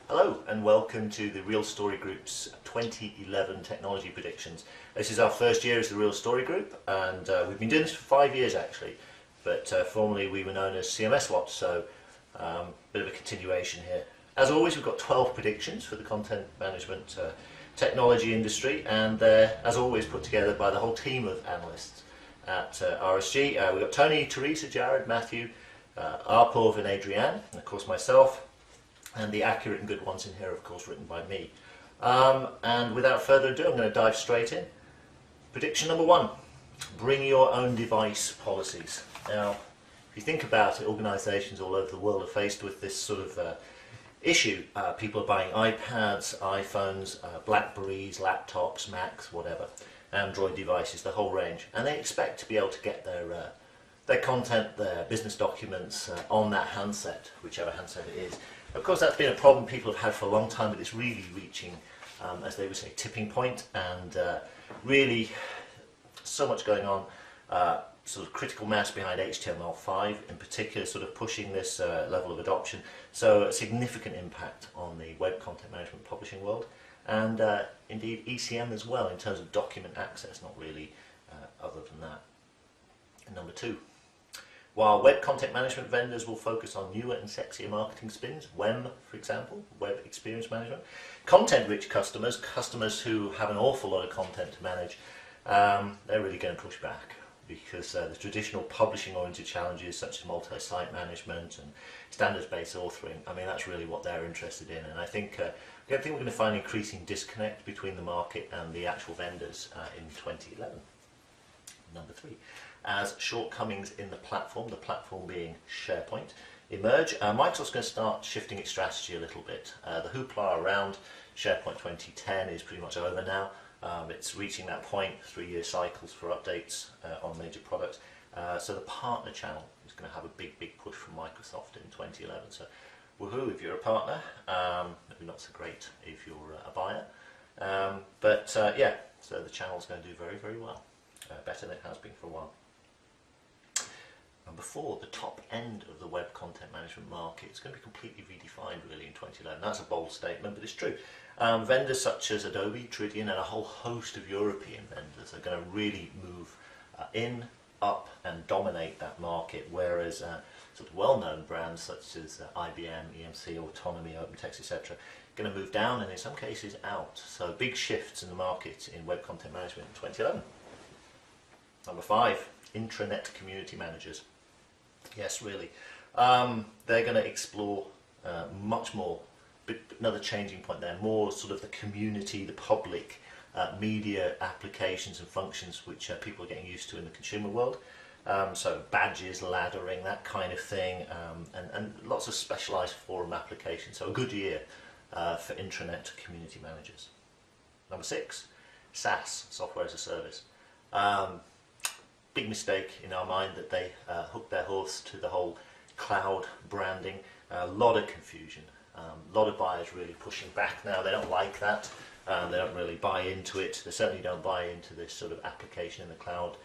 Hello and welcome to the Real Story Group's 2011 Technology Predictions. This is our first year as the Real Story Group, and we've been doing this for 5 years actually, but formerly we were known as CMS Watch, so bit of a continuation here. As always, we've got 12 predictions for the content management technology industry, and they're, as always, put together by the whole team of analysts at RSG. We've got Tony, Teresa, Jared, Matthew, Arpov and Adrienne, and of course myself, and the accurate and good ones in here, of course, written by me. And without further ado, I'm going to dive straight in. Prediction number 1, bring your own device policies. Now, if you think about it, organisations all over the world are faced with this sort of issue. People are buying iPads, iPhones, Blackberries, laptops, Macs, whatever, Android devices, the whole range, and they expect to be able to get their content, their business documents on that handset, whichever handset it is. Of course, that's been a problem people have had for a long time, but it's really reaching, as they would say, tipping point, and really so much going on. Sort of critical mass behind HTML5 in particular, sort of pushing this level of adoption. So a significant impact on the web content management publishing world, and indeed ECM as well in terms of document access, not really other than that. And number 2. While web content management vendors will focus on newer and sexier marketing spins, WEM, for example, web experience management, content-rich customers who have an awful lot of content to manage, they're really going to push back, because the traditional publishing-oriented challenges such as multi-site management and standards-based authoring, I mean, that's really what they're interested in. And I think we're going to find an increasing disconnect between the market and the actual vendors in 2011. Number 3. As shortcomings in the platform being SharePoint, emerge, Microsoft's going to start shifting its strategy a little bit. The hoopla around SharePoint 2010 is pretty much over now. It's reaching that point, 3-year cycles for updates on major products. So the partner channel is going to have a big push from Microsoft in 2011. So woohoo if you're a partner, maybe not so great if you're a buyer. Yeah, so the channel's going to do very well, better than it has been for a while. Number 4, the top end of the web content management market is going to be completely redefined really in 2011. That's a bold statement, but it's true. Vendors such as Adobe, Tridion, and a whole host of European vendors are going to really move in, up, and dominate that market, whereas sort of well-known brands such as IBM, EMC, Autonomy, OpenText, etc., are going to move down and in some cases out. So big shifts in the market in web content management in 2011. Number 5, intranet community managers. Yes, really. They're going to explore much more, but another changing point there, more sort of the community, the public media applications and functions which people are getting used to in the consumer world. So badges, laddering, that kind of thing, and lots of specialised forum applications. So a good year for intranet community managers. Number 6, SaaS, software as a service. Big mistake in our mind that they hooked their horse to the whole cloud branding. A lot of confusion, a lot of buyers really pushing back now. They don't like that, they don't really buy into it. They certainly don't buy into this sort of application in the cloud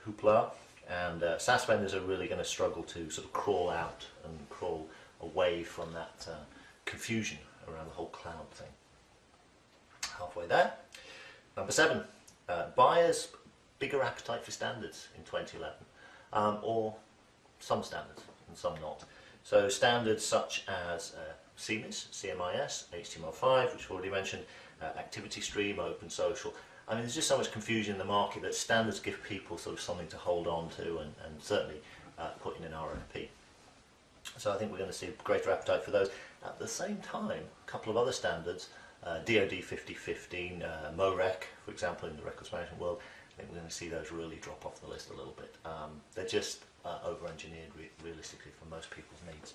hoopla, and SaaS vendors are really going to struggle to sort of crawl out and crawl away from that confusion around the whole cloud thing. Halfway there. Number 7, buyers bigger appetite for standards in 2011, or some standards and some not. So standards such as CMIS, HTML5, which we've already mentioned, Activity Stream, Open Social. I mean, there's just so much confusion in the market that standards give people sort of something to hold on to, and certainly put in an RFP. So I think we're going to see greater appetite for those. At the same time, a couple of other standards, DoD 5015, MOREC, for example, in the records management world, I think we're going to see those really drop off the list a little bit. They're just over-engineered realistically for most people's needs.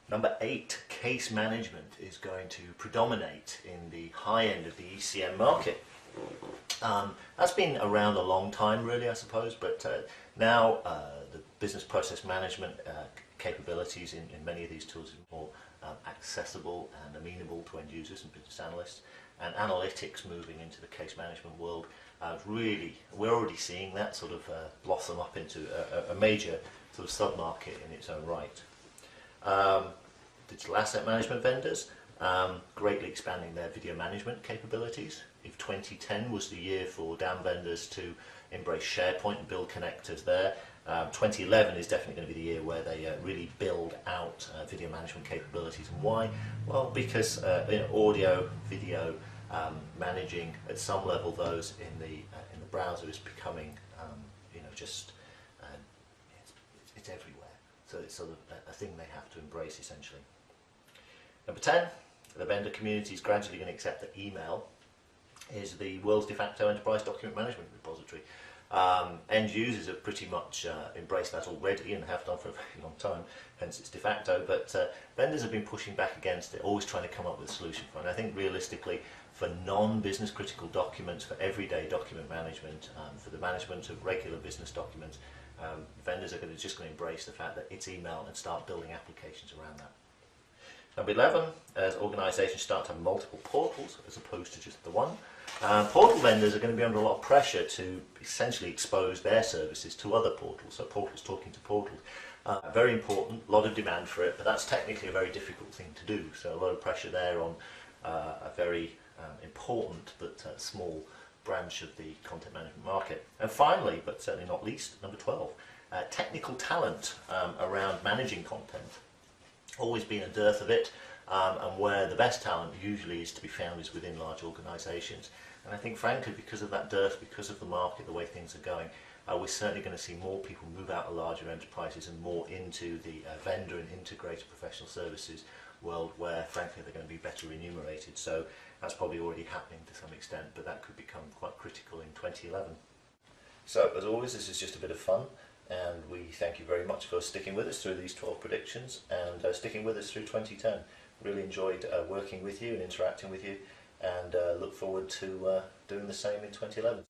Number 8, case management is going to predominate in the high end of the ECM market. That's been around a long time really, I suppose, but now the business process management capabilities in many of these tools are more accessible and amenable to end users and business analysts, and analytics moving into the case management world. Really, we're already seeing that sort of blossom up into a major sort of sub-market in its own right. digital asset management vendors, greatly expanding their video management capabilities. If 2010 was the year for DAM vendors to embrace SharePoint and build connectors there, 2011 is definitely going to be the year where they really build out video management capabilities. And why? Well, because audio, video, managing at some level those in the browser is becoming just it's everywhere. So it's sort of a thing they have to embrace essentially. Number 10, the vendor community is gradually going to accept that email is the world's de facto enterprise document management repository. End users have pretty much embraced that already and have done for a very long time, hence it's de facto, but vendors have been pushing back against it, always trying to come up with a solution for it. And I think realistically, for non-business critical documents, for everyday document management, for the management of regular business documents, vendors are just going to embrace the fact that it's email and start building applications around that. Number 11, as organisations start to have multiple portals as opposed to just the one, portal vendors are going to be under a lot of pressure to essentially expose their services to other portals, so portals talking to portals. Very important, a lot of demand for it, but that's technically a very difficult thing to do, so a lot of pressure there on a very important but small branch of the content management market. And finally, but certainly not least, number 12, technical talent around managing content. Always been a dearth of it, and where the best talent usually is to be found is within large organisations. And I think frankly, because of that dearth, because of the market, the way things are going, we're certainly going to see more people move out of larger enterprises and more into the vendor and integrated professional services world, where frankly they're going to be better remunerated. So that's probably already happening to some extent, but that could become quite critical in 2011. So as always, this is just a bit of fun, and we thank you very much for sticking with us through these 12 predictions and sticking with us through 2010. Really enjoyed working with you and interacting with you, and look forward to doing the same in 2011.